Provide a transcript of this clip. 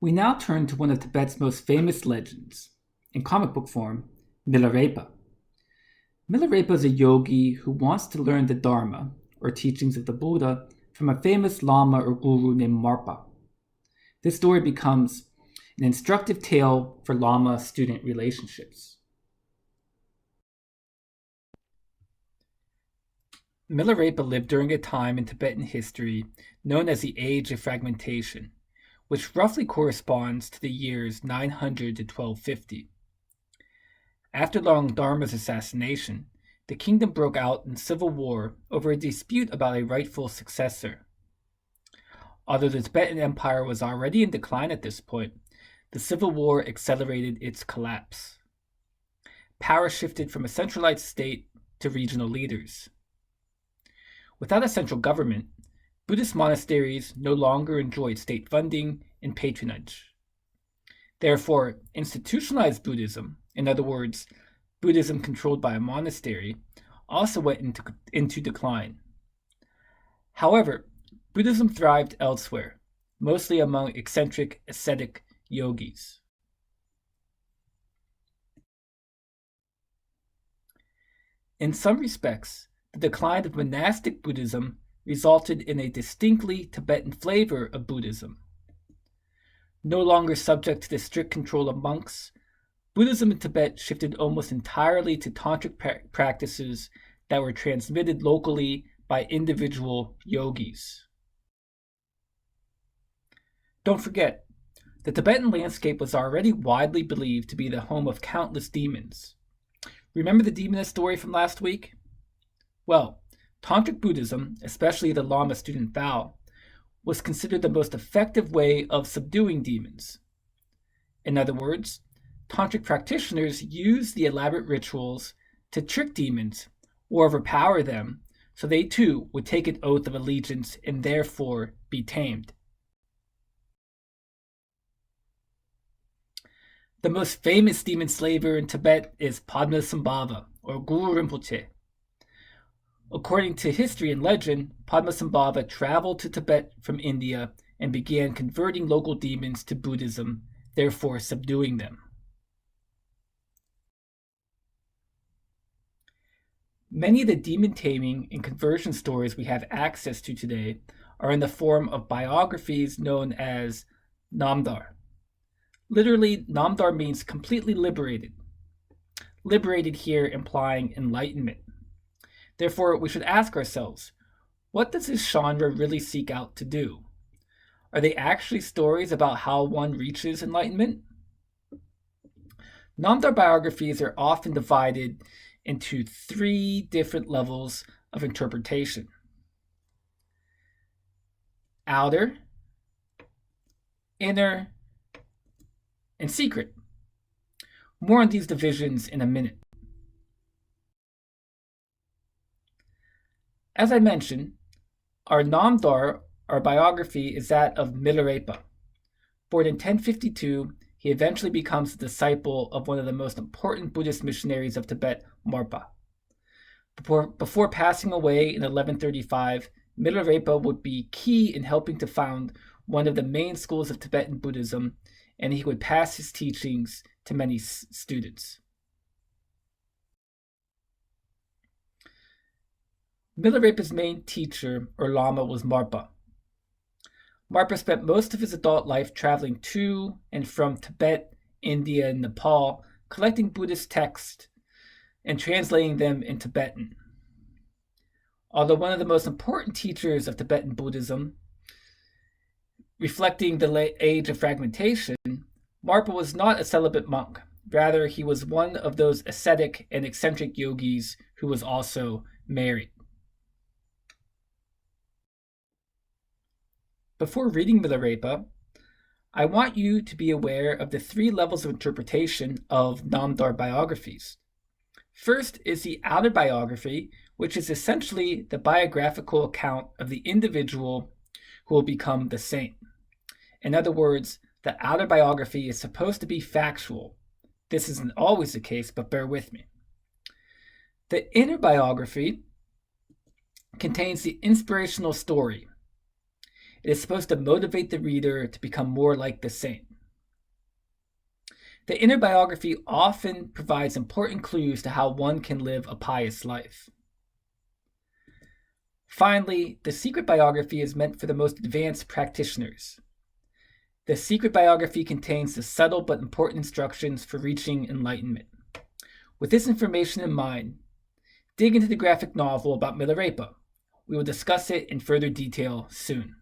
We now turn to one of Tibet's most famous legends, in comic book form, Milarepa. Milarepa is a yogi who wants to learn the Dharma, or teachings of the Buddha, from a famous Lama or guru named Marpa. This story becomes an instructive tale for Lama-student relationships. Milarepa lived during a time in Tibetan history known as the Age of Fragmentation, which roughly corresponds to the years 900 to 1250. After Long Dharma's assassination, the kingdom broke out in civil war over a dispute about a rightful successor. Although the Tibetan Empire was already in decline at this point, the civil war accelerated its collapse. Power shifted from a centralized state to regional leaders. Without a central government, Buddhist monasteries no longer enjoyed state funding and patronage. Therefore, institutionalized Buddhism, in other words, Buddhism controlled by a monastery, also went into decline. However, Buddhism thrived elsewhere, mostly among eccentric ascetic yogis. In some respects, the decline of monastic Buddhism resulted in a distinctly Tibetan flavor of Buddhism. No longer subject to the strict control of monks, Buddhism in Tibet shifted almost entirely to tantric practices that were transmitted locally by individual yogis. Don't forget, the Tibetan landscape was already widely believed to be the home of countless demons. Remember the demoness story from last week? Well, Tantric Buddhism, especially the Lama student vow, was considered the most effective way of subduing demons. In other words, Tantric practitioners used the elaborate rituals to trick demons or overpower them so they too would take an oath of allegiance and therefore be tamed. The most famous demon slaver in Tibet is Padmasambhava, or Guru Rinpoche. According to history and legend, Padmasambhava traveled to Tibet from India and began converting local demons to Buddhism, therefore subduing them. Many of the demon taming and conversion stories we have access to today are in the form of biographies known as Namdar. Literally, Namdar means completely liberated. Liberated here implying enlightenment. Therefore, we should ask ourselves, what does this genre really seek out to do? Are they actually stories about how one reaches enlightenment? Namdar biographies are often divided into three different levels of interpretation: outer, inner, and secret. More on these divisions in a minute. As I mentioned, our Namdar, our biography, is that of Milarepa. Born in 1052, he eventually becomes a disciple of one of the most important Buddhist missionaries of Tibet, Marpa. Before passing away in 1135, Milarepa would be key in helping to found one of the main schools of Tibetan Buddhism, and he would pass his teachings to many students. Milarepa's main teacher, or Lama, was Marpa. Marpa spent most of his adult life traveling to and from Tibet, India, and Nepal, collecting Buddhist texts and translating them in Tibetan. Although one of the most important teachers of Tibetan Buddhism, reflecting the age of fragmentation, Marpa was not a celibate monk. Rather, he was one of those ascetic and eccentric yogis who was also married. Before reading Milarepa, I want you to be aware of the three levels of interpretation of Namdar biographies. First is the outer biography, which is essentially the biographical account of the individual who will become the saint. In other words, the outer biography is supposed to be factual. This isn't always the case, but bear with me. The inner biography contains the inspirational story. It is supposed to motivate the reader to become more like the saint. The inner biography often provides important clues to how one can live a pious life. Finally, the secret biography is meant for the most advanced practitioners. The secret biography contains the subtle but important instructions for reaching enlightenment. With this information in mind, dig into the graphic novel about Milarepa. We will discuss it in further detail soon.